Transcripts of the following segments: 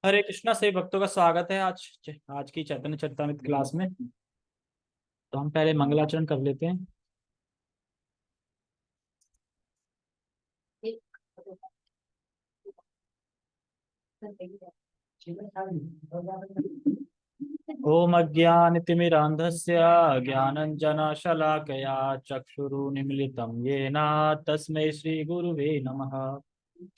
हरे कृष्णा सभी भक्तों का स्वागत है आज आज की चैतन्य चरितामृत क्लास में। तो हम पहले मंगलाचरण कर लेते हैं। ओम अज्ञानतिमिरान्धस्य ज्ञानञ्जनशलाकया चक्षुरुन्मीलितं येन तस्मै श्रीगुरुवे नमः।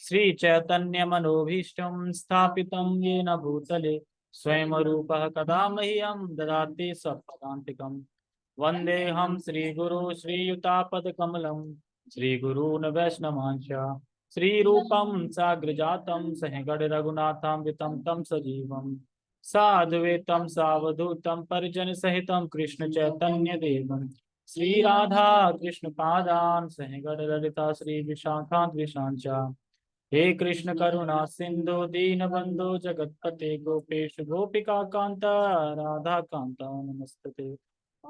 श्रीचैतन्यमनोभीष्टं स्थापितं येन भूतले स्वयं रूपः कदा मह्यं ददाति स्वपदान्तिकम्। वन्देऽहं श्रीगुरु श्रीयुतापदकमलं श्रीगुरून् वैष्णवांश्च श्रीरूपं साग्रजातं सहगणरघुनाथान्वितं तं सजीवम् साद्वैतं सावधूतं परिजनसहितं कृष्णचैतन्यदेवं श्रीराधा कृष्णपादान् सहगणललिता श्रीविशाखान्विशाञ्च। हे कृष्ण करुणा सिंधु दीनबंधु जगतपते गोपेश गोपिका कांत राधा कांत नमस्तुते।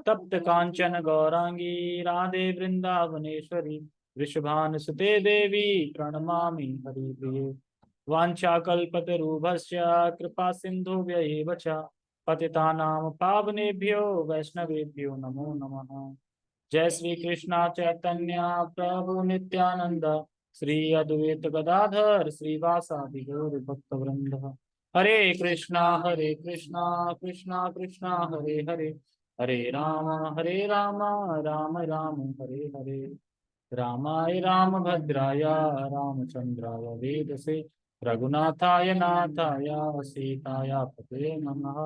तप्त कांचन गौरांगी राधे वृंदावनेश्वरी वृषभानुसुते देवी प्रणमामि हरिप्रिये। वाञ्छाकल्पतरुभ्यश्च कृपा सिन्धुभ्यैव च पतितानां पावनेभ्यो वैष्णवेभ्यो नमो नमः। जय श्री कृष्णा चैतन्य प्रभु नित्यानंद श्री अद्वैत गदाधर श्रीवासादि गौर भक्तवृंद। हरे कृष्णा कृष्णा कृष्णा हरे हरे हरे राम राम राम हरे हरे। रामाय रामभद्राय रामचंद्राय वेदसे रघुनाथाय नाथाय सीताय पते नमः।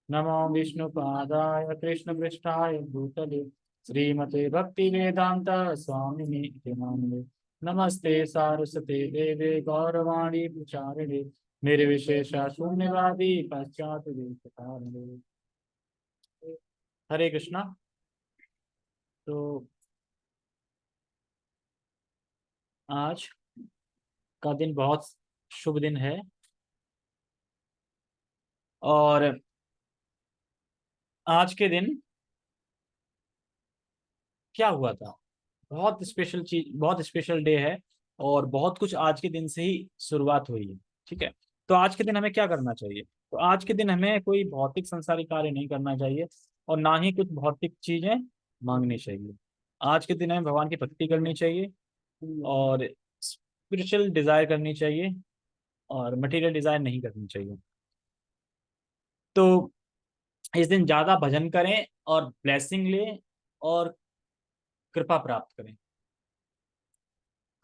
नमो विष्णुपादाय कृष्णपृष्ठाय भूतले श्रीमते भक्ति वेदांत स्वामिने इति नामिने। नमस्ते सारस्वते देवे गौरवाणी प्रचारिणे निर्विशेष शून्यवादी पश्चात देशकारिणे। हरे कृष्णा। तो आज का दिन बहुत शुभ दिन है और आज के दिन क्या हुआ था, बहुत स्पेशल चीज, बहुत स्पेशल डे है और बहुत कुछ आज के दिन से ही शुरुआत हुई है। ठीक है, तो आज के दिन हमें क्या करना चाहिए? तो आज के दिन हमें कोई भौतिक संसारी कार्य नहीं करना चाहिए और ना ही कुछ भौतिक चीजें मांगनी चाहिए। आज के दिन हमें भगवान की भक्ति करनी चाहिए और स्पिरिचुअल डिजायर करनी चाहिए और मटेरियल डिजायर नहीं करनी चाहिए। तो इस दिन ज्यादा भजन करें और ब्लेसिंग लें और कृपा प्राप्त करें,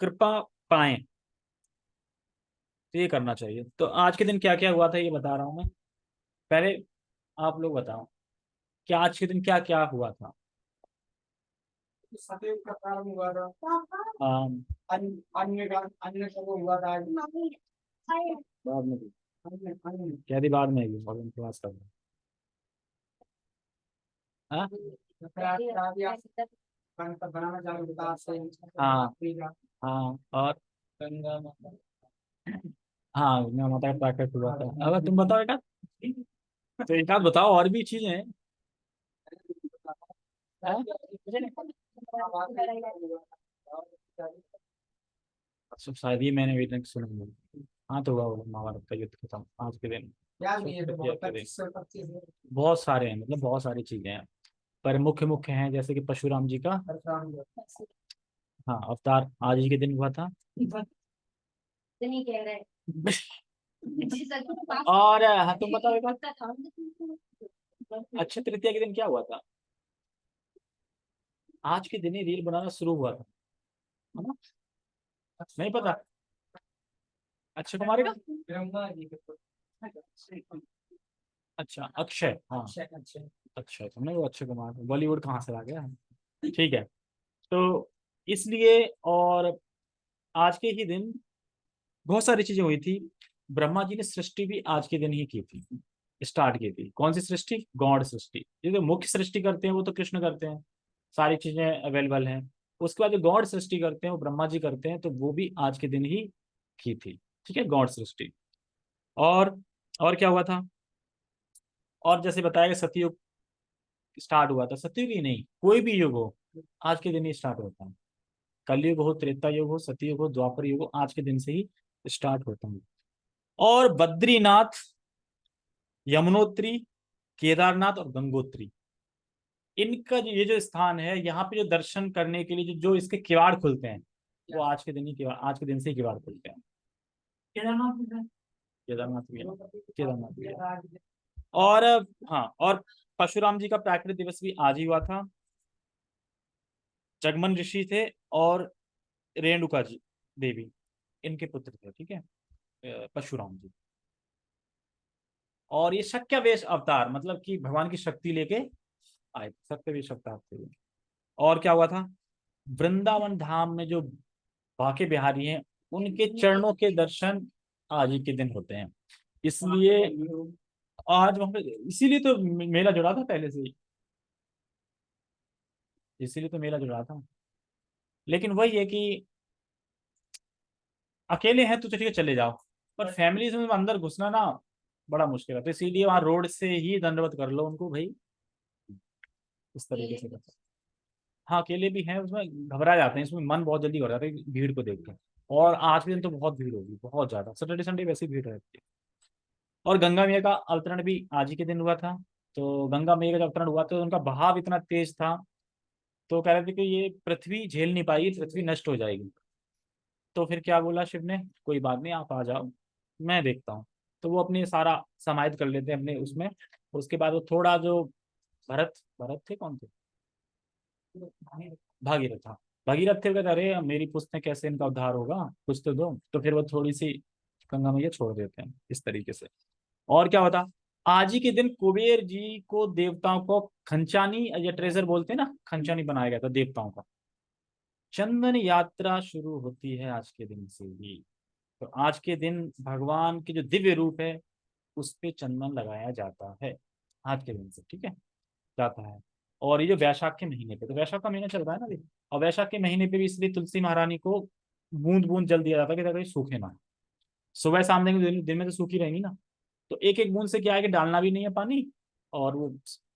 कृपा पाएं। तो ये करना चाहिए। तो आज के दिन क्या क्या हुआ था ये बता रहा हूं मैं। पहले आप लोग बताओ कि आज के दिन क्या क्या हुआ था। सतयुग का प्रारंभ हुआ था। आम, अन्य सब हुआ था। बाद में अन्य क्या थी, बाद में आएगी, और क्लास कर रहे हैं। हाँ बनाना चालू होता से। हाँ हाँ, और गंगा माता। हाँ गंगा माता का प्राकट हुआ था। अगर तुम बताओ एक आध, तो एक आध बताओ, और भी चीजें हैं। हाँ? अच्छा, शायद ही मैंने अभी तक सुना नहीं। हाँ तो हुआ महाभारत का युद्ध खत्म आज के दिन। याद नहीं है तो आज के दिन 25 बहुत सारे हैं, मतलब बहुत सारी चीजें हैं, पर मुख्य मुख्य हैं जैसे कि परशुराम जी का हाँ अवतार आज ही के दिन हुआ था। नहीं कह रहे। और हाँ, तुम बताओ एक बात, अक्षय तृतीया के दिन क्या हुआ था? आज के दिन ही रील बनाना शुरू हुआ था, है ना? नहीं पता? अक्षय कुमार का, ब्रह्मा जी के अच्छा अक्षय, हाँ अक्षय, तुमने वो अक्षय कुमार बॉलीवुड कहाँ से आ गया। ठीक है, तो इसलिए और आज के ही दिन बहुत सारी चीजें हुई थी। ब्रह्मा जी ने सृष्टि भी आज के दिन ही की थी, स्टार्ट की थी। कौन सी सृष्टि? गॉड सृष्टि। ये जो मुख्य सृष्टि करते हैं वो तो कृष्ण करते हैं, सारी चीजें अवेलेबल हैं। उसके बाद जो गॉड सृष्टि करते हैं वो ब्रह्मा जी करते हैं, तो वो भी आज के दिन ही की थी। ठीक है, गॉड सृष्टि। और और क्या हुआ था? और जैसे बताया कि सतयुग स्टार्ट हुआ था। सतयुग ही नहीं, कोई भी युग हो आज के दिन ही स्टार्ट होता है। कलयुग हो, त्रेता युग हो, सतयुग हो, द्वापर युग हो, आज के दिन से ही स्टार्ट होता है। और बद्रीनाथ, यमुनोत्री, केदारनाथ और गंगोत्री, इनका ये जो स्थान है, यहाँ पे जो दर्शन करने के लिए जो इसके किवाड़ खुलते हैं, वो आज के दिन ही किवाड़, आज के दिन से ही किवाड़ खुलते हैं। केदारनाथ में है। केदारनाथ भी है, केदारनाथ भी है। और हाँ, और परशुराम जी का प्राकृतिक दिवस भी आज ही हुआ था। जगमन ऋषि थे और रेणुका जी देवी, इनके पुत्र थे, ठीक है, परशुराम जी। और ये शक्यावेश अवतार, मतलब कि भगवान की शक्ति लेके आए, शक्यावेश अवतार थे। और क्या हुआ था, वृंदावन धाम में जो बांके बिहारी हैं, उनके चरणों के दर्शन आज ही के दिन होते हैं। इसलिए आज वहां पे, इसीलिए तो मेला जुड़ा था पहले से ही, इसीलिए तो मेला जुड़ा था। लेकिन वही है कि अकेले हैं तो चलिए चले जाओ, पर फैमिलीज में अंदर घुसना ना बड़ा मुश्किल है, तो इसीलिए वहां रोड से ही दंडवत कर लो उनको भाई, इस तरीके से करते। हाँ, अकेले भी हैं, उसमें घबरा जाते हैं, इसमें मन बहुत जल्दी हो जाता है भीड़ को देखकर। और आज के दिन तो बहुत भीड़ होगी, बहुत ज्यादा, सैटरडे संडे वैसे भीड़ रहती है। और गंगा मैया का अवतरण भी आज ही के दिन हुआ था। तो गंगा मैया का जब अवतरण हुआ तो उनका बहाव इतना तेज था, तो कह रहे थे कि ये पृथ्वी झेल नहीं पाएगी, पृथ्वी नष्ट हो जाएगी। तो फिर क्या बोला शिव ने, कोई बात नहीं, आप आ जाओ, मैं देखता हूँ। तो वो अपने सारा समाहित कर लेते हैं अपने उसमें। उसके बाद वो थोड़ा जो भरत भरत थे, कौन थे, भागीरथ था, भगीरथ थे, कहते अरे मेरी पुस्त में कैसे इनका उद्धार होगा, कुछ तो दो। तो फिर वो थोड़ी सी गंगा मैया छोड़ देते हैं इस तरीके से। और क्या होता, आज ही के दिन कुबेर जी को देवताओं को खंचानी या ट्रेजर बोलते हैं ना, खंचानी बनाया गया था देवताओं का। चंदन यात्रा शुरू होती है आज के दिन से ही। तो आज के दिन भगवान के जो दिव्य रूप है उस पे चंदन लगाया जाता है आज के दिन से, ठीक है, जाता है। और ये जो वैशाख के महीने पे, तो वैशाख का महीना चल रहा है ना अभी, और वैशाख के महीने पे भी इसलिए तुलसी महारानी को बूंद बूंद जल दिया जाता है कि ताकि सूखे ना। सुबह शाम देंगे, दिन में तो सूखी रहेंगी ना, तो एक एक बूंद से क्या है कि डालना भी नहीं है पानी, और वो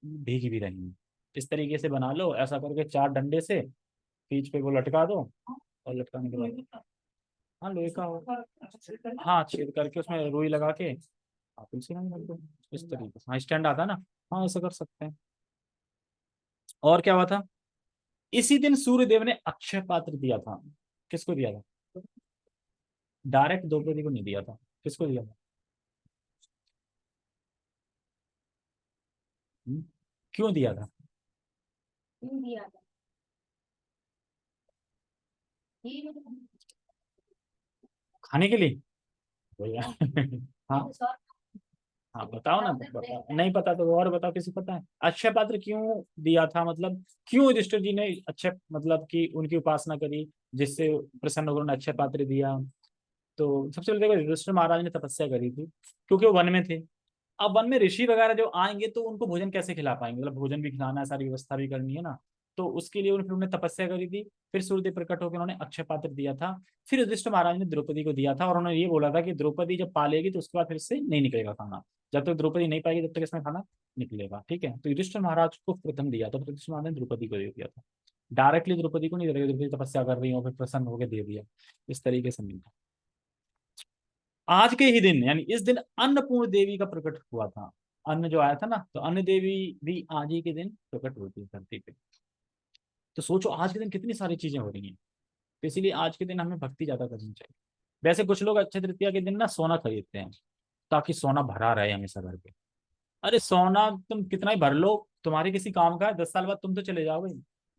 भीगी भी रहेंगी। इस तरीके से बना लो, ऐसा करके 4 डंडे से बीच पे वो लटका दो, और लटकाने के बाद, हाँ लोहे का हो, हाँ छेद करके उसमें रुई लगा के आप तुलसी में रख दो, इस तरीके से। हाँ, स्टैंड आता है ना, हाँ ऐसा कर सकते हैं। और क्या हुआ था, इसी दिन सूर्य देव ने अक्षय पात्र दिया था। किसको दिया था, डायरेक्ट द्रौपदी को नहीं दिया था, किसको दिया था, क्यों दिया था, क्यों दिया था? ये खाने के लिए भैया। हाँ, तो सर हाँ बताओ ना, बताओ, नहीं पता तो और बताओ, किसी पता है अक्षय पात्र क्यों दिया था, मतलब क्यों युधिष्ठिर जी ने अक्षय, मतलब कि उनकी उपासना करी जिससे प्रसन्न होकर उन्होंने अक्षय पात्र दिया। तो सबसे पहले देखो, युधिष्ठिर महाराज ने तपस्या करी थी क्योंकि वो वन में थे। अब वन में ऋषि वगैरह जो आएंगे तो उनको भोजन कैसे खिला पाएंगे, मतलब भोजन भी खिलाना है, सारी व्यवस्था भी करनी है ना। तो उसके लिए उन्होंने तपस्या करी थी। फिर सूर्यदेव प्रकट होकर उन्होंने अक्षय पात्र दिया था। फिर युधिष्ठिर महाराज ने द्रौपदी को दिया था, और उन्होंने ये बोला था कि द्रौपदी जब पालेगी तो उसके बाद फिर से नहीं निकलेगा खाना, जब तक द्रौपदी नहीं पाएगी तब तक इसमें खाना निकलेगा, ठीक है। तो युधिष्ठिर महाराज को प्रथम दिया था, फिर युधिष्ठिर महाराज ने द्रौपदी को दे दिया था। डायरेक्टली द्रौपदी को नहीं दे, द्रौपदी तपस्या कर रही हो फिर प्रसन्न होकर दे दिया, इस तरीके से नहीं था। आज के ही दिन, यानी इस दिन अन्नपूर्ण देवी का प्रकट हुआ था। अन्न जो आया था ना, तो अन्न देवी भी आज ही के दिन प्रकट होती है धरती पे। तो सोचो आज के दिन कितनी सारी चीजें हो रही हैं, तो इसीलिए आज के दिन हमें भक्ति ज्यादा करनी चाहिए। वैसे कुछ लोग अक्षय तृतीया के दिन ना सोना खरीदते हैं ताकि सोना भरा रहे हमेशा घर पे। अरे सोना तुम कितना ही भर लो, तुम्हारे किसी काम का है, 10 साल बाद तुम तो चले जाओगे।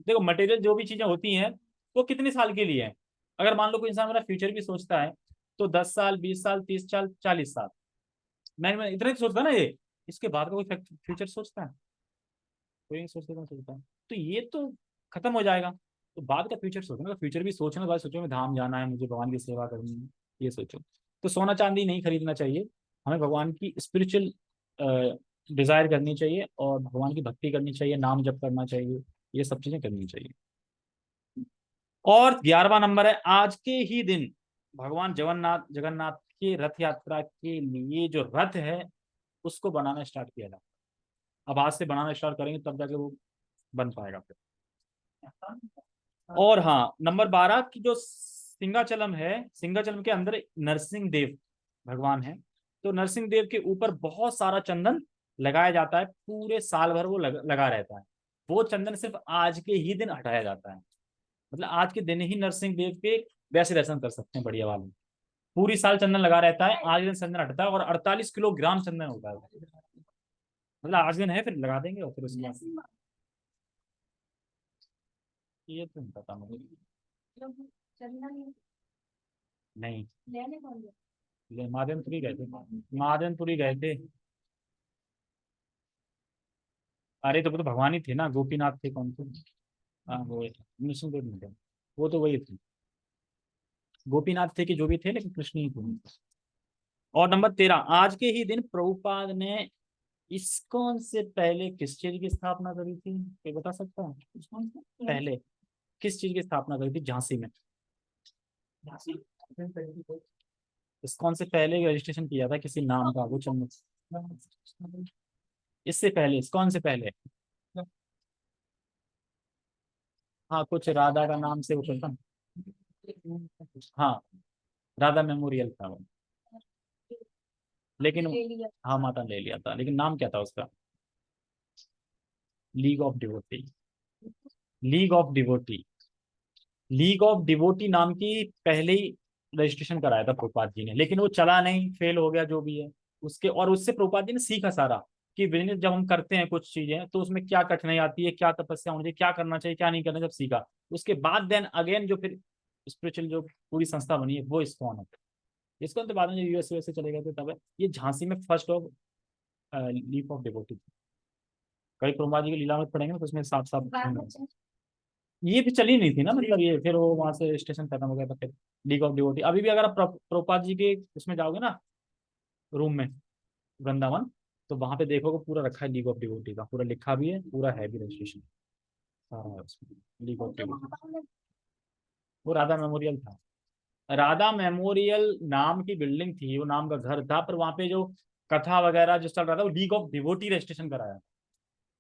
देखो मटेरियल जो भी चीजें होती हैं वो कितने साल के लिए है। अगर मान लो कोई इंसान मेरा फ्यूचर भी सोचता है, तो 10 साल, 20 साल, 30 साल, 40 साल, मैं इतना ही सोचता ना ये, इसके बाद का कोई फ्यूचर सोचता है, कोई नहीं सोचता, कौन सोचता है। तो ये तो खत्म हो जाएगा, तो बाद का फ्यूचर सोचना, फ्यूचर भी सोचना, बाद सोचो मैं धाम जाना है, मुझे भगवान की सेवा करनी है, ये सोचो। तो सोना चांदी नहीं खरीदना चाहिए, हमें भगवान की स्पिरिचुअल डिजायर करनी चाहिए, और भगवान की भक्ति करनी चाहिए, नाम जप करना चाहिए, ये सब चीजें करनी चाहिए। और 11वां नंबर है, आज के ही दिन भगवान जगन्नाथ जगन्नाथ की रथ यात्रा के लिए जो रथ है उसको बनाना स्टार्ट किया था। अब आज से बनाना स्टार्ट करेंगे तब जाके वो बन पाएगा फिर। और हाँ, नंबर 12 की जो सिंहाचलम है, सिंहाचलम के अंदर नरसिंह देव भगवान है, तो नरसिंह देव के ऊपर बहुत सारा चंदन लगाया जाता है, पूरे साल भर वो लगा रहता है। वो चंदन सिर्फ आज के ही दिन हटाया जाता है, मतलब आज के दिन ही नरसिंह देव के वैसे दर्शन कर सकते हैं बढ़िया वाले। पूरी साल चंदन लगा रहता है, आज दिन चंदन हटता है, और 48 किलोग्राम चंदन होता है। मतलब आज दिन है, फिर लगा देंगे और फिर उसके बाद ये तो नहीं पता मुझे। चंदन नहीं, लेने कौन गया? महादेवपुरी गए थे, महादेवपुरी गए थे। अरे तो वो तो भगवान ही थे ना, गोपीनाथ थे कौन थे? हाँ वो नृसिंहदेव नहीं थे, वो तो वही थे, गोपीनाथ थे कि जो भी थे, लेकिन कृष्ण ही थे। और नंबर 13, आज के ही दिन प्रभुपाद ने इस्कॉन से पहले किस चीज की स्थापना करी थी, कोई बता सकता है? पहले किस चीज की स्थापना करी थी झांसी में? इस्कॉन से पहले रजिस्ट्रेशन किया था किसी नाम का, वो चंद इससे पहले, इस्कॉन से पहले। हाँ कुछ राधा का नाम से वो चलता। हाँ राधा मेमोरियल था वो, लेकिन ले लिया। हाँ माता ने ले लिया था, लेकिन नाम क्या था उसका? League of devotee, league of devotee, league of devotee नाम की पहले ही रजिस्ट्रेशन कराया था प्रभुपाद जी ने, लेकिन वो चला नहीं, फेल हो गया जो भी है उसके। और उससे प्रभुपाद जी ने सीखा सारा कि बिजनेस जब हम करते हैं कुछ चीजें तो उसमें क्या कठिनाई आती है, क्या तपस्या होनी चाहिए, क्या करना चाहिए क्या नहीं करना, जब सीखा उसके बाद देन अगेन जो फिर स्पिरिचुअल जो पूरी संस्था बनी है वो इस्कॉन है। इस्कॉन तो बाद में यूएसए से चले गए थे, तब है ये झांसी में first of league of devotee. कई प्रभुपाद जी की लीला में पढ़ेंगे ना, तो उसमें साफ साफ ये भी चली नहीं थी ना, मतलब ये फिर वो वहां से स्टेशन खत्म हो गया था फिर। लीग ऑफ डिवोटी अभी भी अगर आप प्रभुपाद जी के उसमें जाओगे ना, रूम में, वृंदावन, तो वहां पे देखोगे पूरा रखा है लीग ऑफ डिवोटी का, पूरा लिखा भी है, पूरा है भी रजिस्ट्रेशन सारा है उसमें लीग ऑफ डिवोटी। वो राधा मेमोरियल था, राधा मेमोरियल नाम की बिल्डिंग थी, वो नाम का घर था, पर वहां पे जो कथा वगैरह जो चल रहा था वो लीग ऑफ डिवोटी रजिस्ट्रेशन कराया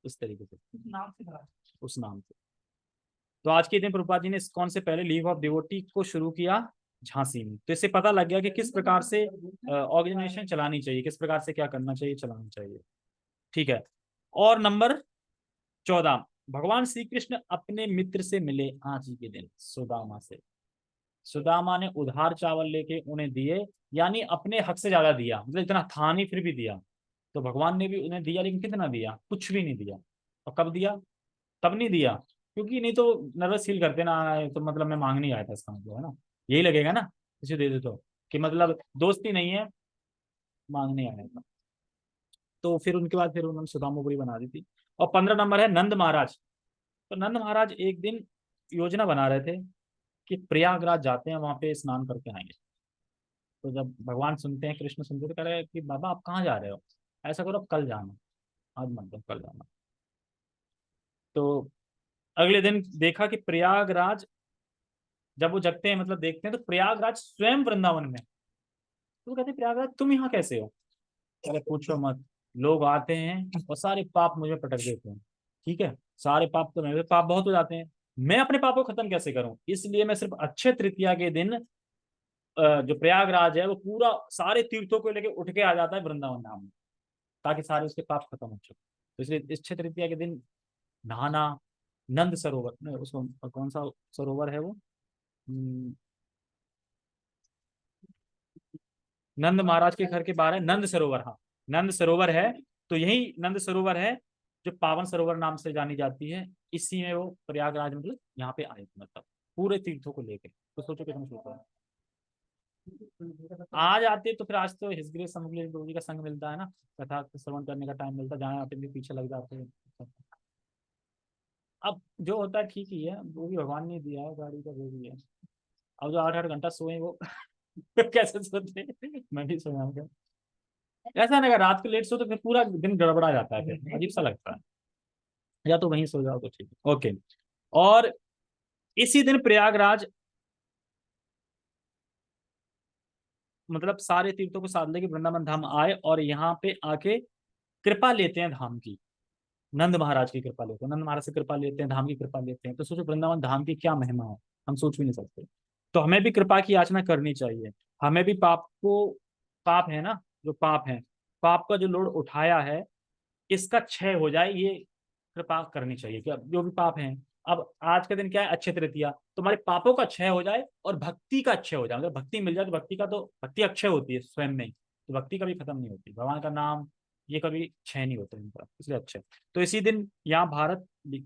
इस तरीके से, नाम से करा। उस नाम से। तो आज के दिन प्रभुपाद जी ने इस्कॉन से पहले लीग ऑफ डिवोटी को शुरू किया झांसी में। तो इससे पता लग गया कि किस प्रकार से ऑर्गेनाइजेशन चलानी चाहिए, किस प्रकार से क्या करना चाहिए, चलाना चाहिए। ठीक है। और नंबर 14, भगवान श्री कृष्ण अपने मित्र से मिले आज ही के दिन सुदामा से। सुदामा ने उधार चावल लेके उन्हें दिए, यानी अपने हक से ज्यादा दिया, मतलब इतना था नहीं फिर भी दिया। तो भगवान ने भी उन्हें दिया, लेकिन कितना दिया? कुछ भी नहीं दिया। और कब दिया? तब नहीं दिया क्योंकि नहीं तो नर्वस फील करते ना, तो मतलब मैं मांग नहीं आया था, इसका मतलब है ना, यही लगेगा ना किसी दे दे तो, कि मतलब दोस्ती नहीं है, मांगने आया था। तो फिर उनके बाद फिर उन्होंने सुदामापुरी बना दी थी। और 15 नंबर है नंद महाराज। तो नंद महाराज एक दिन योजना बना रहे थे कि प्रयागराज जाते हैं, वहां पे स्नान करके आएंगे। तो जब भगवान सुनते हैं, कृष्ण सुनते हैं, तो कह रहे हैं कि बाबा आप कहाँ जा रहे हो, ऐसा करो अब कल जाना, आज मत जाओ, कल जाना। तो अगले दिन देखा कि प्रयागराज, जब वो जगते हैं मतलब देखते हैं, तो प्रयागराज स्वयं वृंदावन में। तो वो कहते हैं प्रयागराज तुम यहाँ कैसे हो? अरे पूछो मत, लोग आते हैं और सारे पाप मुझे पटक देते हैं। ठीक है, सारे पाप तो मेरे पाप बहुत हो जाते हैं, मैं अपने पापों को खत्म कैसे करूं? इसलिए मैं सिर्फ अक्षय तृतीया के दिन जो प्रयागराज है वो पूरा सारे तीर्थों को लेके उठ के आ जाता है वृंदावन धाम में, ताकि सारे उसके पाप खत्म हो चुके। तो इसलिए इस अक्षय तृतीया के दिन नहाना, नंद सरोवर नहीं, उसको कौन सा सरोवर है वो, नंद महाराज के घर के बाहर है नंद सरोवर, हाँ नंद सरोवर है। तो यही नंद सरोवर है जो पावन सरोवर नाम से जानी जाती है। इसी में वो प्रयागराज मतलब यहाँ पे आए थे, मतलब पूरे तीर्थों को लेके। तो सोचो कितना सोचो है। आज आते तो फिर आज तो हिसग्रीव समग्री जी का संग मिलता है ना, कथा श्रवण करने का टाइम मिलता है, जहाँ आते भी पीछे लग जाते हैं। अब जो होता है ठीक ही है, वो भी भगवान ने दिया है गाड़ी का, जो भी है। अब जो 8-8 घंटा सोए वो कैसे सोते हैं? मैं भी सोया हूँ। ऐसा नहीं, अगर रात को लेट सो तो फिर पूरा दिन गड़बड़ा जाता है, फिर अजीब सा लगता है। या तो वहीं सो जाओ तो ठीक है, ओके। और इसी दिन प्रयागराज मतलब सारे तीर्थों को साध लेके वृंदावन धाम आए, और यहाँ पे आके कृपा लेते हैं धाम की, नंद महाराज की कृपा लेते हैं, नंद महाराज से कृपा लेते हैं, धाम की कृपा लेते हैं। तो सोचो वृंदावन धाम की क्या महिमा है, हम सोच भी नहीं सकते। तो हमें भी कृपा की याचना करनी चाहिए। हमें भी पाप को, पाप है ना, जो पाप है, पाप का जो लोड उठाया है, इसका क्षय हो जाए, ये कृपा करनी चाहिए कि अब जो भी पाप हैं, अब आज का दिन क्या है, अक्षय तृतीया, तुम्हारे पापों का क्षय हो जाए और भक्ति का क्षय हो जाए। अगर भक्ति मिल जाए तो भक्ति का तो भक्ति अक्षय होती है स्वयं में, तो भक्ति कभी खत्म नहीं होती, भगवान का नाम ये कभी क्षय नहीं होता इनका, इसलिए अक्षय। तो इसी दिन यहाँ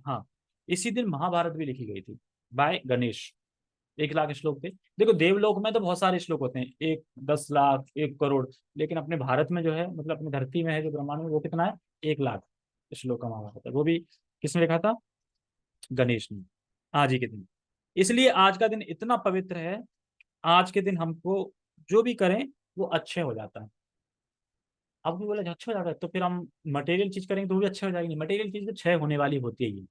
हाँ, इसी दिन महाभारत भी लिखी गई थी बाय गणेश। 1 लाख श्लोक थे। देखो देवलोक में तो बहुत सारे श्लोक होते हैं, 10 लाख, 1 करोड़, लेकिन अपने भारत में जो है, मतलब अपनी धरती में है जो ब्रह्मांड में, वो कितना है, 1 लाख श्लोक का महाभारत है। वो भी किसने लिखा था, गणेश ने, आज ही के दिन। इसलिए आज का दिन इतना पवित्र है, आज के दिन हमको जो भी करें वो अच्छे हो जाता है। अब भी बोला अच्छा हो जाता है, तो फिर हम मटेरियल चीज करेंगे तो वो भी अच्छे हो जाएगी। मटेरियल चीज तो क्षय होने वाली होती है ही,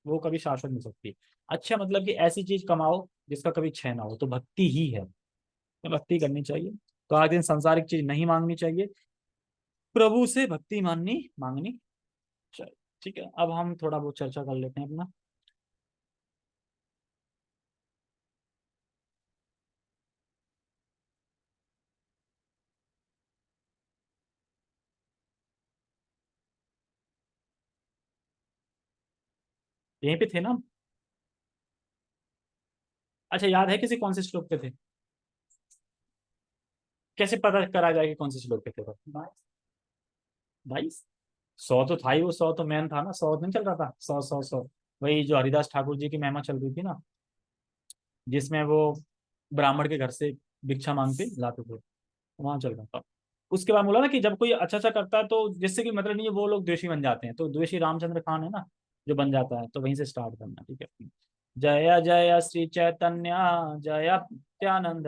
वो कभी शाश्वत नहीं सकती। अच्छा मतलब कि ऐसी चीज कमाओ जिसका कभी क्षय ना हो, तो भक्ति ही है, तो भक्ति करनी चाहिए। तो आज दिन सांसारिक चीज नहीं मांगनी चाहिए, प्रभु से भक्ति मांगनी चाहिए। ठीक है, अब हम थोड़ा बहुत चर्चा कर लेते हैं अपना। यहीं पे थे ना हम? अच्छा याद है किसी कौन से श्लोक पे थे? कैसे पता करा जाए कि कौन से श्लोक पे थे? 22। 100 तो था ही, वो 100 तो मैन था ना, 100 दिन चल रहा था, 100 100 100। वही जो हरिदास ठाकुर जी की महिमा चल रही थी ना, जिसमें वो ब्राह्मण के घर से भिक्षा मांगते लाते थे, वहां चल रहा था। उसके बाद बोला ना कि जब कोई अच्छा अच्छा करता है तो जिससे कि मतलब नहीं है, वो लोग द्वेषी बन जाते हैं, तो द्वेषी रामचंद्र खान है ना जो बन जाता है, तो वहीं से स्टार्ट करना। ठीक है, जय जय श्री चैतन्य, जय नित्यानंद,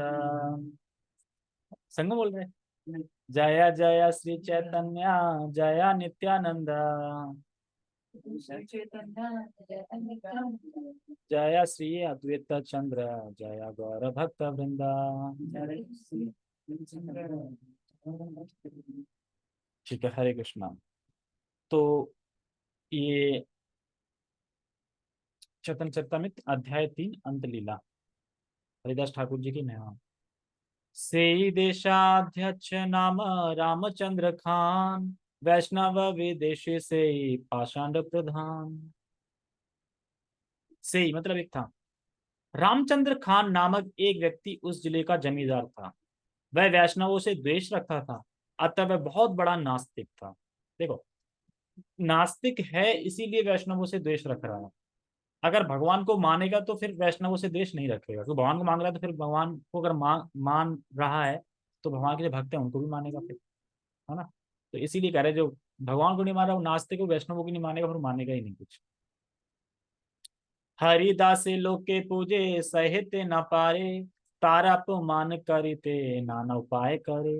संग बोल रहे हैं। जय जय श्री चैतन्य, जय नित्यानंद, जय श्री अद्वैत चंद्र, जय गौर भक्त वृंदा। ठीक है, हरे कृष्णा। तो ये चेतन चरितमृत अध्याय 3 अंत लीला, हरिदास ठाकुर जी की महिमा। से देशाध्यक्ष नाम रामचंद्र खान, वैष्णव विदेश से पाषांड प्रधान। से ही मतलब एक था, रामचंद्र खान नामक एक व्यक्ति उस जिले का जमींदार था। वह वैष्णवों से द्वेष रखता था, अतः वह बहुत बड़ा नास्तिक था। देखो, नास्तिक है इसीलिए वैष्णवों से द्वेष रख रहा है। अगर भगवान को मानेगा तो फिर वैष्णवों से द्वेष नहीं रखेगा, तो भगवान को मांग रहा है तो फिर भगवान को अगर मान रहा है तो भगवान के जो भक्त हैं उनको भी मानेगा फिर, है ना। तो इसीलिए कह रहे जो भगवान को नहीं मान रहा वो नास्तिक, वैष्णवों को नहीं मानेगा फिर मानेगा ही नहीं कुछ। हरिदास लोके पूजे सहित न पारे, तारा अपमान करिते नाना उपाय करे।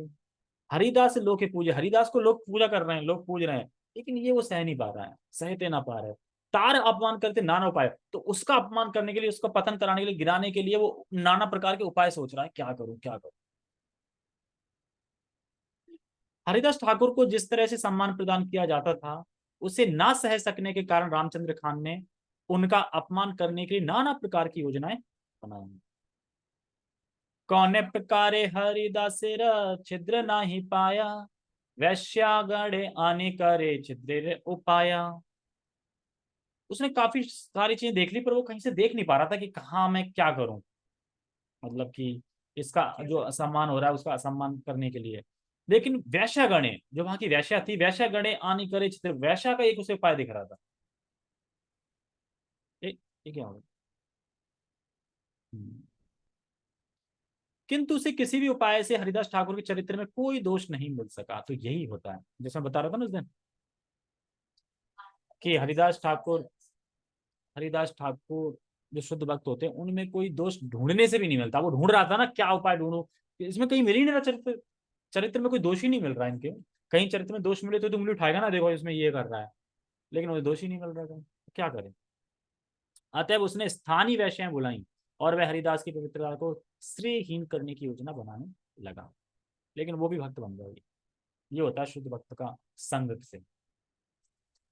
हरिदास लोके पूजे, हरिदास को लोग पूजा कर रहे हैं, लोग पूज रहे हैं, लेकिन ये वो सह नहीं पा रहा है, सहते ना पा रहे। तार अपमान करते नाना उपाय, तो उसका अपमान करने के लिए, उसका पतन कराने के लिए, गिराने के लिए वो नाना प्रकार के उपाय सोच रहा है, क्या करूं क्या करूं। हरिदास ठाकुर को जिस तरह से सम्मान प्रदान किया जाता था, उसे ना सह सकने के कारण रामचंद्र खान ने उनका अपमान करने के लिए नाना प्रकार की योजनाएं बनाई। कौने प्रकारे हरिदासेर छिद्र नाही पाया, वैश्यागणे आने करे छिद्र उपाया। उसने काफी सारी चीजें देख ली, पर वो कहीं से देख नहीं पा रहा था कि कहाँ मैं क्या करूं, मतलब कि इसका जो असम्मान हो रहा है उसका असम्मान करने के लिए। लेकिन वैश्यागणे, जो वहां की वैश्या थी, वैश्यागणे आने करे छिद्र, वैश्या का एक उसे उपाय दिख रहा था। ये क्या होगा। हम्म। किंतु उसे किसी भी उपाय से हरिदास ठाकुर के चरित्र में कोई दोष नहीं मिल सका। तो यही होता है जैसा बता रहा था ना उस दिन, कि हरिदास ठाकुर जो शुद्ध भक्त होते हैं उनमें कोई दोष ढूंढने से भी नहीं मिलता। वो ढूंढ रहा था ना क्या उपाय ढूंढूं, इसमें कहीं मिल ही नहीं रहा, चरित्र चरित्र में कोई दोष ही नहीं मिल रहा है इनके। कहीं चरित्र में दोष मिले तो उंगली उठाएगा ना, देखो इसमें ये कर रहा है, लेकिन मुझे दोष ही नहीं मिल रहा था, क्या करें। अतएव उसने स्थानीय वैश्याएं बुलाई और वह हरिदास की पवित्रता को श्रेयहीन करने की योजना बनाने लगा, लेकिन वो भी भक्त बन जाएगी। ये होता है शुद्ध भक्त का संग से।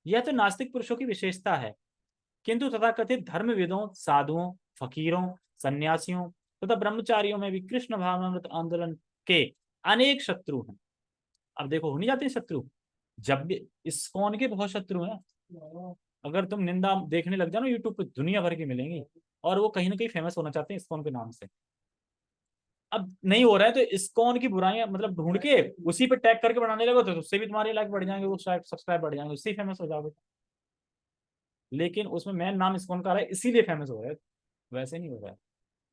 यह तो नास्तिक पुरुषों की विशेषता है, किंतु तथाकथित धर्मविदों, साधुओं, फकीरों, सन्यासियों तथा ब्रह्मचारियों में भी कृष्ण भावनामृत आंदोलन के अनेक शत्रु हैं। अब देखो हो नहीं जाते हैं शत्रु, जब भी इस्कॉन के बहुत शत्रु हैं। अगर तुम निंदा देखने लग जाओ ना यूट्यूब पे, दुनिया भर की मिलेंगी, और वो कहीं ना कहीं फेमस होना चाहते हैं इस्कॉन के नाम से। अब नहीं हो रहा है तो इस्कॉन की बुराइयां मतलब ढूंढ के उसी पे टैग करके बनाने लगो, तो उससे भी तुम्हारे लाइक बढ़ जाएंगे, वो सब्सक्राइब बढ़ जाएंगे, उससे फेमस हो जाओगे। लेकिन उसमें मेन नाम इस्कॉन का आ रहा है इसीलिए फेमस हो रहा है, वैसे नहीं हो रहा है।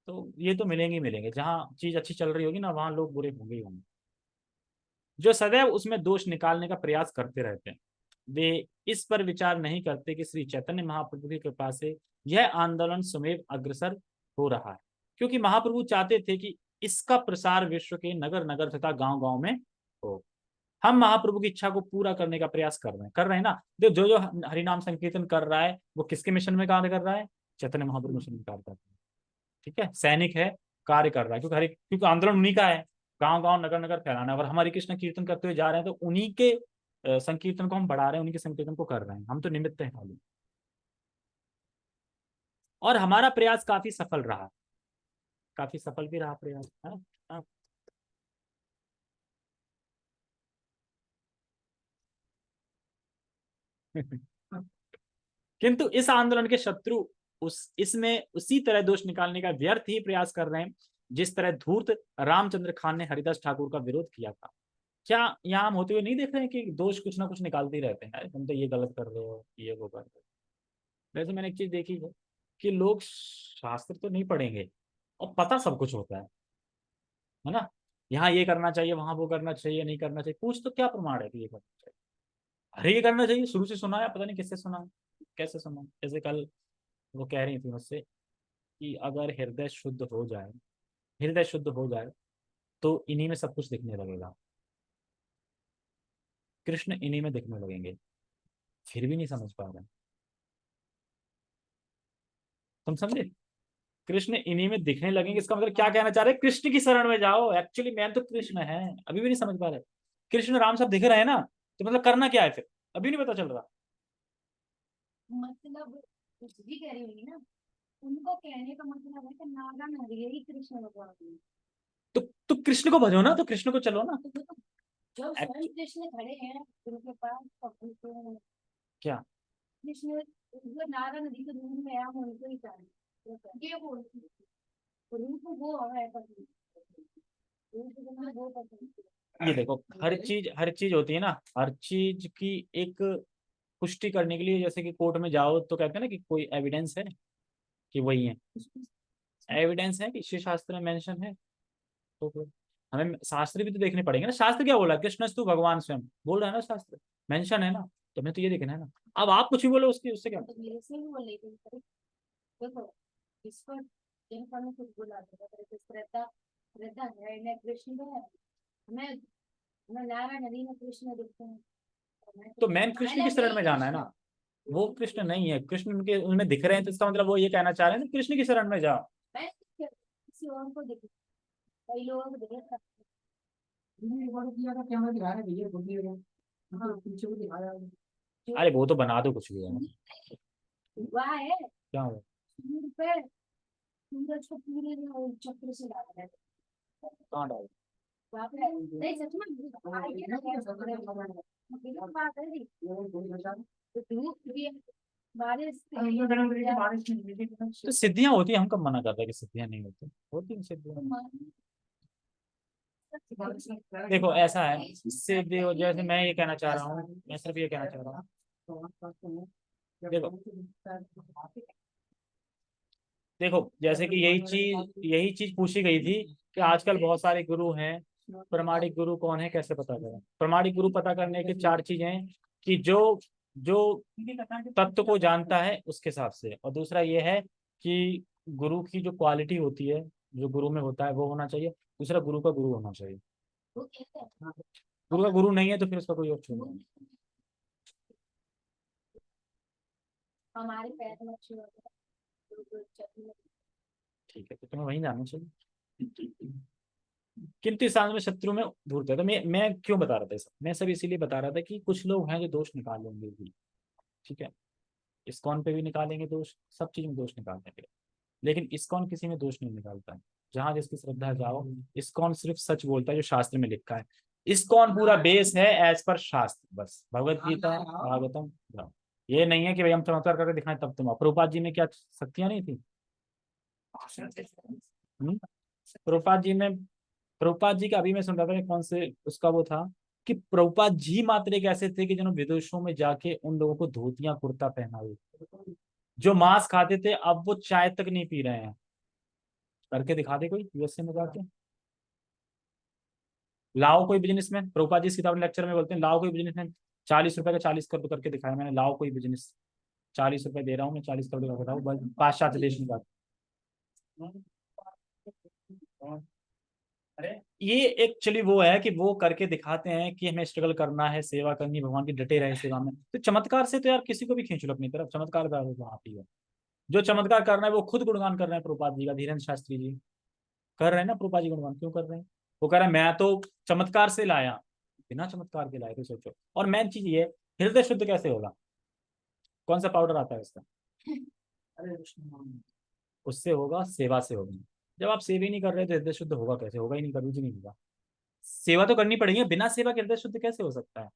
तो ये तो मिलेंगे ही मिलेंगे, जहाँ चीज अच्छी चल रही होगी ना वहां लोग बुरे होंगे ही होंगे, जो सदैव उसमें दोष निकालने का प्रयास करते रहते हैं। वे इस पर विचार नहीं करते कि श्री चैतन्य महाप्रभु की कृपा से यह आंदोलन स्वमेव अग्रसर हो रहा है, क्योंकि महाप्रभु चाहते थे कि इसका प्रसार विश्व के नगर नगर तथा गांव गांव में हो। हम महाप्रभु की इच्छा को पूरा करने का प्रयास कर रहे हैं ना। जो जो जो हरिनाम संकीर्तन कर रहा है वो किसके मिशन में कार्य कर रहा है? चैतन्य महाप्रभु मिशन में कार्य कर रहा है। ठीक है, सैनिक है, कार्य कर रहा है, क्योंकि आंदोलन उन्हीं का है, गांव गांव नगर नगर फैलाना है। और हम हरे कृष्ण कीर्तन करते हुए जा रहे हैं तो उन्हीं के संकीर्तन को हम बढ़ा रहे हैं, उन्हीं के संकीर्तन को कर रहे हैं, हम तो निमित्त हैं खाली। और हमारा प्रयास काफी सफल रहा, काफी सफल भी रहा प्रयास, है ना? हाँ। किंतु इस आंदोलन के शत्रु इसमें उसी तरह दोष निकालने का व्यर्थ ही प्रयास कर रहे हैं जिस तरह धूर्त रामचंद्र खान ने हरिदास ठाकुर का विरोध किया था। क्या यहाँ हम होते हुए नहीं देख रहे हैं कि दोष कुछ ना कुछ निकालते ही रहते हैं, तुम तो ये गलत कर रहे हो, ये वो कर रहे हो। वैसे मैंने एक चीज देखी है कि लोग शास्त्र तो नहीं पढ़ेंगे और पता सब कुछ होता है ना। यहाँ ये करना चाहिए, वहां वो करना चाहिए, नहीं करना चाहिए, पूछ तो क्या प्रमाण है कि ये करना चाहिए? अरे ये करना चाहिए, शुरू से सुना है, पता नहीं किससे सुना है, कैसे सुना। जैसे कल वो कह रही थी मुझसे कि अगर हृदय शुद्ध हो जाए तो इन्हीं में सब कुछ दिखने लगेगा, कृष्ण इन्हीं में दिखने लगेंगे। फिर भी नहीं समझ पा रहे, तुम समझे? कृष्ण इन्हीं में दिखने लगेंगे, इसका मतलब क्या कहना चाह रहे हैं? कृष्ण की शरण में जाओ, एक्चुअली मैन तो कृष्ण है। अभी भी नहीं समझ पा रहे, कृष्ण राम सब दिख रहे हैं ना, तो मतलब करना क्या है फिर, अभी नहीं पता चल रहा। मतलब कुछ भी कह रही होगी ना, उनको कहने का मतलब है कि नागा नरी ही कृष्ण भगवान है। तो कृष्ण को भजो ना, तो कृष्ण को चलो ना। तो वो तो जो स्वयं कृष्ण खड़े हैं उनके पास तो क्या कृष्ण वो नागा नदी के रूप में हम उनको ही चाहिए, ये बोलती है रूप वो है पसंद, रूप वो पसंद। ये देखो, हर चीज होती है ना, हर चीज की एक पुष्टि करने के लिए, जैसे कि कोर्ट में जाओ तो कहते हैं ना कि कोई एविडेंस है कि वही है, एविडेंस है कि शिव शास्त्र में मेंशन है, तो फिर हमें शास्त्र भी तो देखने पड़ेंगे ना। शास्त्र क्या बोला? कृष्णस्तु भगवान स्वयं बोल रहा है ना, शास्त्र मेंशन है ना, तो हमें तो ये देखना है ना। अब आप कुछ भी बोलो उसकी, उससे क्या। तो मेरे से भी बोल रही थी देखो इसको जिनको हमें कुछ बोला श्रद्धा श्रद्धा है न कृष्ण में है, हमें हमें नारायण नदी में कृष्ण दिखते हैं। तो मैन कृष्ण की शरण में जाना है ना, वो कृष्ण नहीं है, कृष्ण उनके उनमें दिख रहे हैं, तो इसका मतलब वो ये कहना चाह रहे हैं ना कृष्ण की शरण में जाओ। मैं किसी और को दिख कई लोगों को देख अरे वो तो बना दो कुछ भी है। हुआ है क्या हुआ? सूर्य पे सूरज को पूरे चक्र से डाला है। कहाँ डाल? वहाँ पे नहीं सच में आगे ना बात है नहीं तो धूप भी है, बारिश तो सिद्धियां होती है, हम कब मना करते हैं कि सिद्धियां नहीं होती, होती हैं सिद्धियां। देखो ऐसा है, इससे देखो जैसे मैं ये कहना चाह रहा हूँ, मैं सिर्फ ये कहना चाह रहा हूँ। देखो देखो जैसे कि यही चीज पूछी गई थी कि आजकल बहुत सारे गुरु हैं, प्रमाणिक गुरु कौन है, कैसे पता करें? प्रमाणिक गुरु पता करने की चार चीजें हैं कि जो जो तत्व को जानता है उसके हिसाब से, और दूसरा ये है कि गुरु की जो क्वालिटी होती है, जो गुरु में होता है वो होना चाहिए, दूसरा गुरु का गुरु होना चाहिए। गुरु का गुरु नहीं है तो फिर उसका कोई ऑप्शन नहीं है। हमारे पैर में अच्छी होता है। ठीक है, तो तुम्हें वहीं जाना चाहिए। किंतु इस में शत्रु में धूर्त है, तो मैं क्यों बता रहा था सब, मैं सब इसीलिए बता रहा था कि कुछ लोग हैं जो दोष निकालेंगे भी। ठीक है, इस्कॉन पे भी निकालेंगे दोष, सब चीज में दोष निकालेंगे, लेकिन इस्कॉन किसी में दोष नहीं निकालता है। जहां जिसकी श्रद्धा जाओ, इस्कॉन सिर्फ सच बोलता है जो शास्त्र में लिखा है। इस्कॉन पूरा बेस है एज पर शास्त्र, बस भगवत गीता भागवतम राम। ये नहीं है कि भाई हम चमत्कार करके दिखाएं तब तुम। प्रभुपाद जी में क्या शक्तियां नहीं थी? प्रभुपाद जी में, प्रभुपाद जी का अभी मैं सुन रहा था कि कौन से उसका वो था कि प्रभुपाद जी मात्र एक ऐसे थे कि जिन्होंने विदेशों में जाके उन लोगों को धोतियां कुर्ता पहनाए, जो मांस खाते थे अब वो चाय तक नहीं पी रहे हैं। करके दिखा दे कोई यूएसए में जाके। लाओ कोई बिजनेसमैन, प्रभुपाद जी इस किताब लेक्चर में बोलते हैं लाओ कोई बिजनेसमैन 40 रुपए का 40 करोड़ करके दिखाया मैंने। लाओ कोई बिजनेस, 40 रुपए दे रहा हूँ मैं, 40 करोड़ का बताऊँ बस, पाश्चात्य देश में बात। अरे ये एक्चुअली वो है कि वो करके दिखाते हैं कि हमें स्ट्रगल करना है, सेवा करनी है, भगवान की डटे रहे सेवा में। तो चमत्कार से तो यार किसी को भी खींच लो अपनी तरफ, चमत्कार का तो आप ही है। जो चमत्कार करना है वो खुद गुणगान कर रहे हैं प्रभुपाद जी का, धीरेन्द्र शास्त्री जी कर रहे हैं ना प्रभुपाद जी गुणगान, क्यों कर रहे हैं? वो कह रहे हैं मैं तो चमत्कार से लाया, बिना चमत्कार के लाए, तो सोचो। और मेन चीज ये, हृदय शुद्ध कैसे होगा? कौन सा पाउडर आता है उसका? अरे कृष्ण नाम। उससे होगा, सेवा से होगा। जब आप सेवा ही नहीं कर रहे तो हृदय शुद्ध होगा कैसे? होगा ही नहीं, कभी भी नहीं होगा। सेवा तो करनी पड़ेगी, बिना सेवा के हृदय शुद्ध कैसे हो सकता है?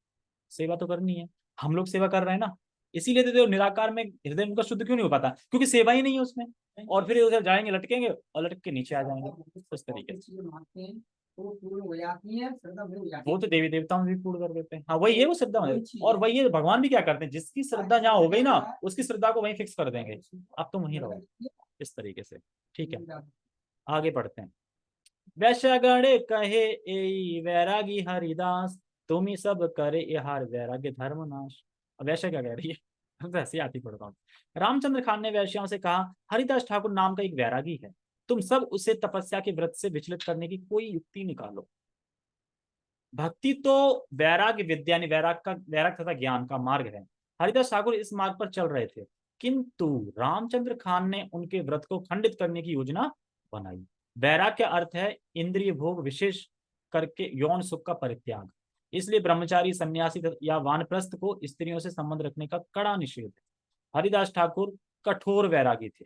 सेवा तो करनी है, हम लोग सेवा कर रहे हैं ना। इसीलिए तो निराकार में हृदय उनका शुद्ध क्यों नहीं हो पाता? क्योंकि सेवा ही नहीं है उसमें। और फिर उधर जाएंगे लटकेंगे और लटक के नीचे आ जाएंगे उस तरीके से। वो पूर्ण हो जाती है, श्रद्धा पूरी हो जाती वो है। तो देवी देवताओं में भी पूर्ण कर देते हैं। हाँ वही है वो श्रद्धा में। और वही है भगवान भी क्या करते हैं, जिसकी श्रद्धा जहाँ हो गई ना उसकी श्रद्धा को वहीं फिक्स कर देंगे, अब तुम वहीं रहो, इस तरीके से। ठीक है, आगे बढ़ते हैं। वैश्यगण कहे ए वैरागी हरिदास, तुम ही सब करे यहार वैराग्य धर्म नाश। अब वैश्य क्या कह रही है? वैसे आती पढ़ता हूँ। रामचंद्र खान ने वैश्याओं से कहा, हरिदास ठाकुर नाम का एक वैरागी है, तुम सब उसे तपस्या के व्रत से विचलित करने की कोई युक्ति निकालो। भक्ति तो वैराग्य विद्या यानी वैराग तथा ज्ञान का मार्ग है। हरिदास ठाकुर इस मार्ग पर चल रहे थे, किंतु रामचंद्र खान ने उनके व्रत को खंडित करने की योजना बनाई। वैराग का अर्थ है इंद्रिय भोग, विशेष करके यौन सुख का परित्याग। इसलिए ब्रह्मचारी, सन्यासी या वानप्रस्थ को स्त्रियों से संबंध रखने का कड़ा निषेध है। हरिदास ठाकुर कठोर वैरागी थे,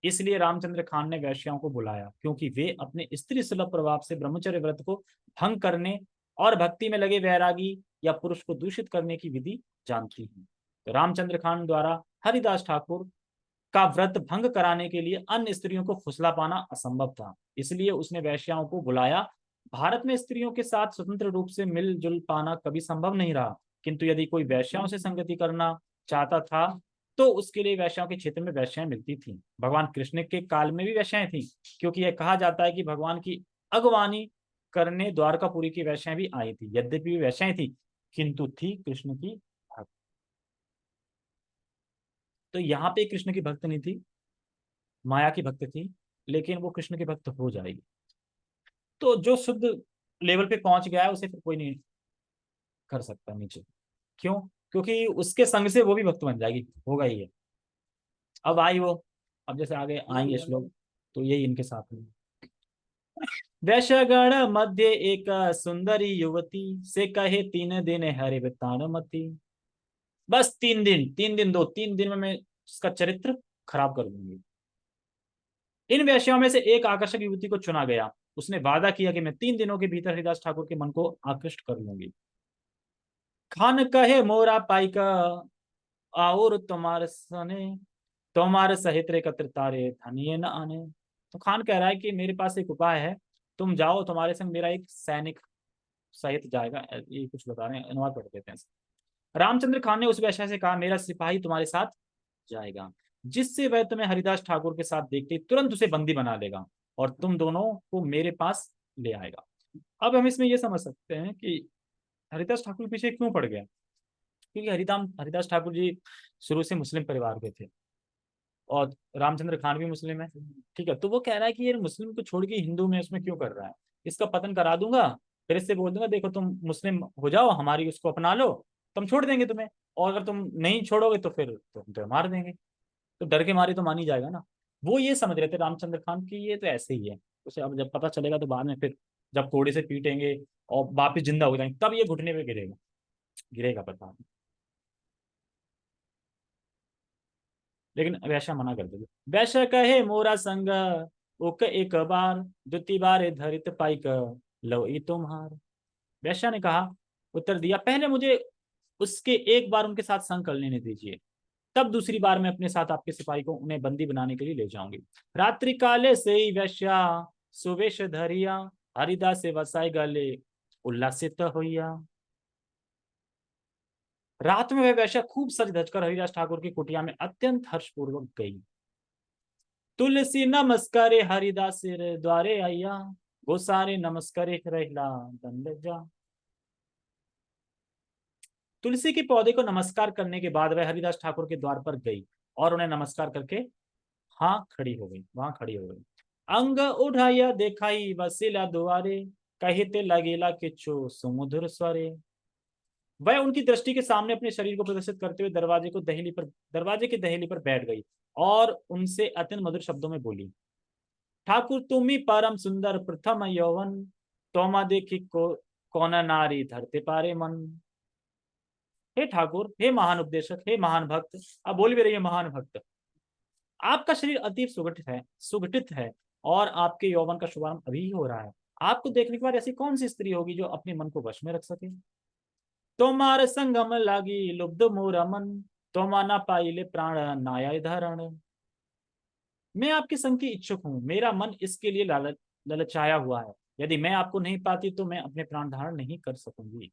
इसलिए रामचंद्र खान ने वैश्याओं को बुलाया, क्योंकि वे अपने स्त्री सुलभ प्रभाव से ब्रह्मचर्य व्रत को भंग करने और भक्ति में लगे वैरागी या पुरुष को दूषित करने की विधि जानती हैं। तो रामचंद्र खान द्वारा हरिदास ठाकुर का व्रत भंग कराने के लिए अन्य स्त्रियों को फुसला पाना असंभव था, इसलिए उसने वैश्याओं को बुलाया। भारत में स्त्रियों के साथ स्वतंत्र रूप से मिलजुल पाना कभी संभव नहीं रहा, किंतु यदि कोई वैश्याओं से संगति करना चाहता था तो उसके लिए वैश्याओं के क्षेत्र में वैश्याएं मिलती थी। भगवान कृष्ण के काल में भी वैश्याएं थी, क्योंकि यह कहा जाता है कि भगवान की अगवानी करने द्वारकापुरी की वैश्याएं भी आई थी। यद्यपि वैश्याएं थी किंतु थी कृष्ण की भक्त। तो यहाँ पे कृष्ण की भक्त नहीं थी, माया की भक्त थी, लेकिन वो कृष्ण की भक्त हो जाएगी। तो जो शुद्ध लेवल पे पहुंच गया है उसे फिर कोई नहीं कर सकता नीचे। क्यों? क्योंकि उसके संग से वो भी भक्त बन जाएगी, होगा ही है। अब आई वो, अब जैसे आगे आएंगे श्लोक, तो यही इनके साथ में। वैश्यगण मध्य एक सुंदरी युवती, से कहे 3 दिन हरि मती। बस 3 दिन, 3 दिन दो, 3 दिन में मैं इसका चरित्र खराब कर दूंगी। इन वैश्याओं में से एक आकर्षक युवती को चुना गया। उसने वादा किया कि मैं 3 दिनों के भीतर हरिदास ठाकुर के मन को आकृष्ट कर लूंगी। खान कहे मोरा पाइका और तुम्हारे सने, तुम्हारे सहित एकत्र तारे धनिये न आने। तो खान कह रहा है कि मेरे पास एक उपाय है, तुम जाओ, तुम्हारे संग मेरा एक सैनिक सहित जाएगा। ये कुछ बता रहे हैं, अनुवाद पढ़ देते हैं। रामचंद्र खान ने उस वैश्या से कहा, मेरा सिपाही तुम्हारे साथ जाएगा, जिससे वह तुम्हें हरिदास ठाकुर के साथ देखते ही तुरंत उसे बंदी बना लेगा और तुम दोनों को मेरे पास ले आएगा। अब हम इसमें यह समझ सकते हैं कि हरिदास ठाकुर पीछे क्यों पड़ गया, क्योंकि हरिदास ठाकुर जी शुरू से मुस्लिम परिवार के थे और रामचंद्र खान भी मुस्लिम है। ठीक है, तो वो कह रहा है कि ये मुस्लिम को छोड़ के हिंदू में उसमें क्यों कर रहा है, इसका पतन करा दूंगा, फिर इससे बोल दूंगा देखो तुम मुस्लिम हो जाओ, हमारी उसको अपना लो, तुम छोड़ देंगे तुम्हें, और अगर तुम नहीं छोड़ोगे तो फिर तो मार देंगे। तो डर के मारे तो मान ही जाएगा ना। वो ये समझ रहे थे रामचंद्र खान की ये तो ऐसे ही है। उसे अब जब पता चलेगा तो बाद में फिर जब कोड़े से पीटेंगे और वापिस जिंदा हो जाएंगे तब ये घुटने पे गिरेगा, गिरेगा पता नहीं। लेकिन वैश्या मना कर देगी। वैश्य कहे मोरा संग उक एक बार, द्वितीय बार धरित पाइक लो ई तुम्हार। वैश्या ने कहा, उत्तर दिया, पहले मुझे उसके एक बार उनके साथ संग कर लेने दीजिए, तब दूसरी बार मैं अपने साथ आपके सिपाही को उन्हें बंदी बनाने के लिए ले जाऊंगी। रात्रि काले से ही वैश्या सुवेश धरिया, हरिदास से वसाई गले उल्लासित होइया। रात में वह वैश्या खूब सज धज कर हरिदास ठाकुर की कुटिया में अत्यंत हर्षपूर्वक गई। तुलसी नमस्कारे हरिदास रे द्वारे आया, गोसारे नमस्कारे रहला दंड जा। तुलसी के पौधे को नमस्कार करने के बाद वह हरिदास ठाकुर के द्वार पर गई और उन्हें नमस्कार करके वहां खड़ी हो गई। अंग उठाया देखाई वसीला दुआरे, कहते लगेला किच्छु सुमधुर स्वरे। वह उनकी दृष्टि के सामने अपने शरीर को प्रदर्शित करते हुए दरवाजे की दहेली पर बैठ गई और उनसे अत्यंत मधुर शब्दों में बोली, ठाकुर तुम्ही परम सुंदर प्रथम यौवन, तोमा देखी को कौन नारी धरते पारे मन। हे ठाकुर, हे महान उपदेशक, हे महान भक्त, अब बोल भी रही है महान भक्त, आपका शरीर अति सुगठित है और आपके यौवन का शुभारंभ अभी ही हो रहा है। आपको देखने के बाद ऐसी कौन सी स्त्री होगी जो अपने मन को वश में रख सके। तोमार संगम लागी लुब्ध मोर मन, तोमा ना पाइले प्राण नाया धारण। मैं आपके संग की इच्छुक हूँ, मेरा मन इसके लिए ललचाया हुआ है। यदि मैं आपको नहीं पाती तो मैं अपने प्राण धारण नहीं कर सकूंगी।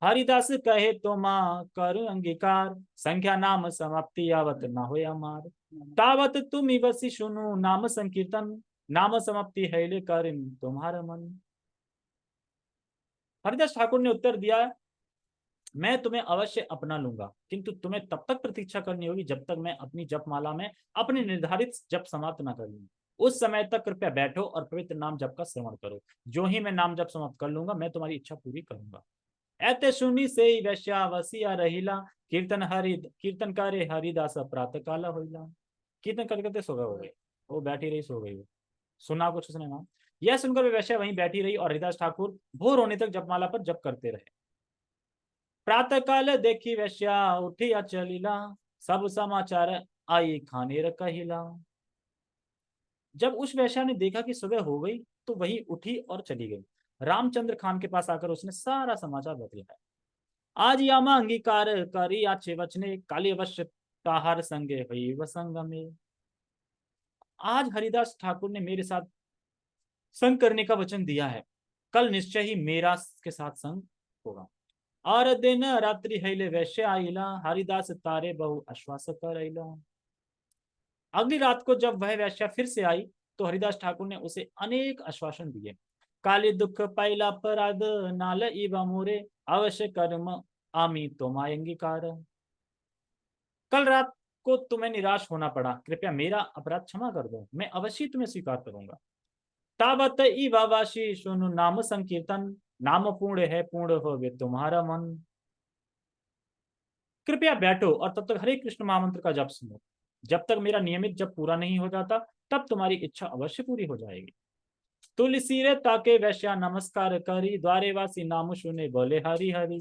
हरिदास कहे तो माँ कर अंगीकार, संख्या नाम समाप्ति यावत ना हो मार। तावत तुम बसी सुनो नाम संकीर्तन, नाम समाप्ति है ले कर तुम्हारा मन। हरिदास ठाकुर ने उत्तर दिया, मैं तुम्हें अवश्य अपना लूंगा, किंतु तुम्हें तब तक प्रतीक्षा करनी होगी जब तक मैं अपनी जपमाला में अपनी निर्धारित जप समाप्त न कर लूं। उस समय तक कृपया बैठो और पवित्र नाम जप का श्रवण करो। जो ही मैं नाम जप समाप्त कर लूंगा मैं तुम्हारी इच्छा पूरी करूंगा। ऐते सुनी से ही वैश्या वसिया रहिला, कीर्तन करे हरिदास प्रातः काला होइला। कीर्तन करते करते सो गए हो गए, वो बैठी रही सो गई वो, सुना कुछ उसने ना। यह सुनकर वे वैश्या वहीं बैठी रही और हरिदास ठाकुर भोर होने तक जपमाला पर जप करते रहे। प्रातः काल देखी वैश्या उठिया चलिला, सब समाचार आई खाने कहिला। जब उस वैश्या ने देखा कि सुबह हो गई तो वही उठी और चली गई। रामचंद्र खान के पास आकर उसने सारा समाचार बतलाया। आज यामा अंगीकार करी आछे वचने, काली अवश्य ताहार संगे हुई वसंग में। आज हरिदास ठाकुर ने मेरे साथ संग करने का वचन दिया है, कल निश्चय ही मेरा के साथ संग होगा। और दिन रात्रि हैले वैश्य आइला, हरिदास तारे बहु आश्वास करैला। अगली रात को जब वह वैश्या फिर से आई तो हरिदास ठाकुर ने उसे अनेक आश्वासन दिए। काली दुख पाइला अपराध नाल इवा मोरे, अवश्य कर्म आमी तो अंगीकार। कल रात को तुम्हें निराश होना पड़ा, कृपया मेरा अपराध क्षमा कर दो, मैं अवश्य तुम्हें स्वीकार करूंगा। तावत इवावाशी सुनु नाम संकीर्तन, नाम पूर्ण है पूर्ण होवे तुम्हारा मन। कृपया बैठो और तब तक हरे कृष्ण महामंत्र का जप सुनो। जब तक मेरा नियमित जप पूरा नहीं हो जाता तब तुम्हारी इच्छा अवश्य पूरी हो जाएगी। तुलसी रे ताके वैश्या नमस्कार करी, द्वारे वासी नाम सुने बोले हरि हरि।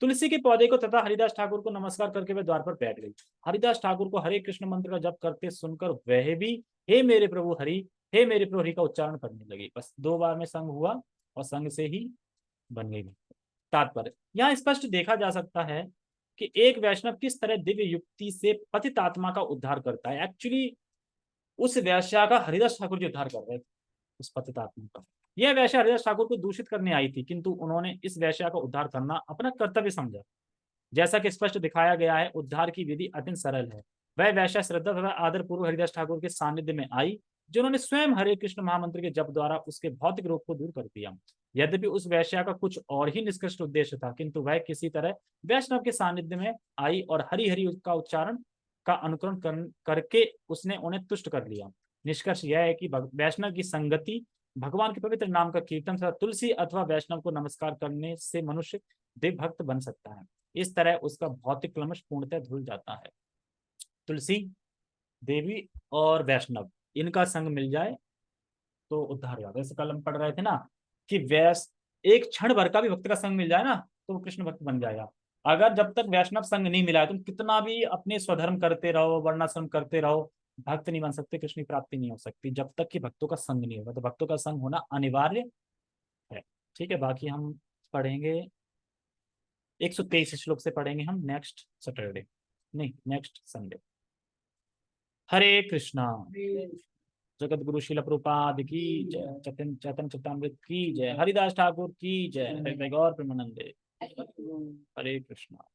तुलसी के पौधे को तथा हरिदास ठाकुर को नमस्कार करके वह द्वार पर बैठ गई। हरिदास ठाकुर को हरे कृष्ण मंत्र का जप करते सुनकर वह भी हे मेरे प्रभु हरि, हे मेरे प्रभु हरि का उच्चारण करने लगी। बस 2 बार में संग हुआ और संग से ही बन गई। तात्पर्य, यहाँ स्पष्ट देखा जा सकता है कि एक वैष्णव किस तरह दिव्य युक्ति से पतित आत्मा का उद्धार करता है। एक्चुअली उस वैश्या का हरिदास ठाकुर जी उद्धार कर रहे थे, उस पतित आत्मा का। यह वैश्या हरिदास ठाकुर को दूषित करने आई थी, किंतु उन्होंने इस वैश्या का उद्धार करना अपना कर्तव्य समझा। जैसा कि स्पष्ट दिखाया गया है, उद्धार की विधि अत्यंत सरल है। वह वैश्या श्रद्धा तथा आदर पूर्व हरिदास ठाकुर के सानिध्य में आई, जिन्होंने स्वयं हरे कृष्ण महामंत्र के जप द्वारा उसके भौतिक रोग को दूर कर दिया। यद्यपि उस वैश्या का कुछ और ही निष्कृष्ट उद्देश्य था, किंतु वह किसी तरह वैष्णव के सानिध्य में आई और हरि हरि का उच्चारण का अनुकरण करके उसने उन्हें तुष्ट कर लिया। निष्कर्ष यह है कि वैष्णव की संगति, भगवान के पवित्र नाम का कीर्तन तथा तुलसी अथवा वैष्णव को नमस्कार करने से मनुष्य दिव्य भक्त बन सकता है। इस तरह उसका भौतिक क्लेश पूर्णतः धुल जाता है। तुलसी देवी और वैष्णव इनका संग मिल जाए तो उद्धार हो जाता है। जैसे कल हम पढ़ रहे थे ना कि एक क्षण भर का भी भक्त का संग मिल जाए ना तो वो कृष्ण भक्त बन जाएगा। अगर जब तक वैष्णव संग नहीं मिला है तुम कितना भी अपने स्वधर्म करते रहो, वर्णाश्रम करते रहो, भक्त नहीं बन सकते, कृष्ण की प्राप्ति नहीं हो सकती जब तक कि भक्तों का संग नहीं होगा। तो भक्तों का संग होना अनिवार्य है। ठीक है, बाकी हम पढ़ेंगे 123 श्लोक से पढ़ेंगे हम नेक्स्ट सैटरडे, नहीं नेक्स्ट संडे। हरे कृष्णा। जगत गुरु शिल प्रभुपाद की जय, चैतन्य चैतन्य चैतामृत की जय, हरिदास ठाकुर की जय, हरे गौर प्रेमानंदे। हरे कृष्णा।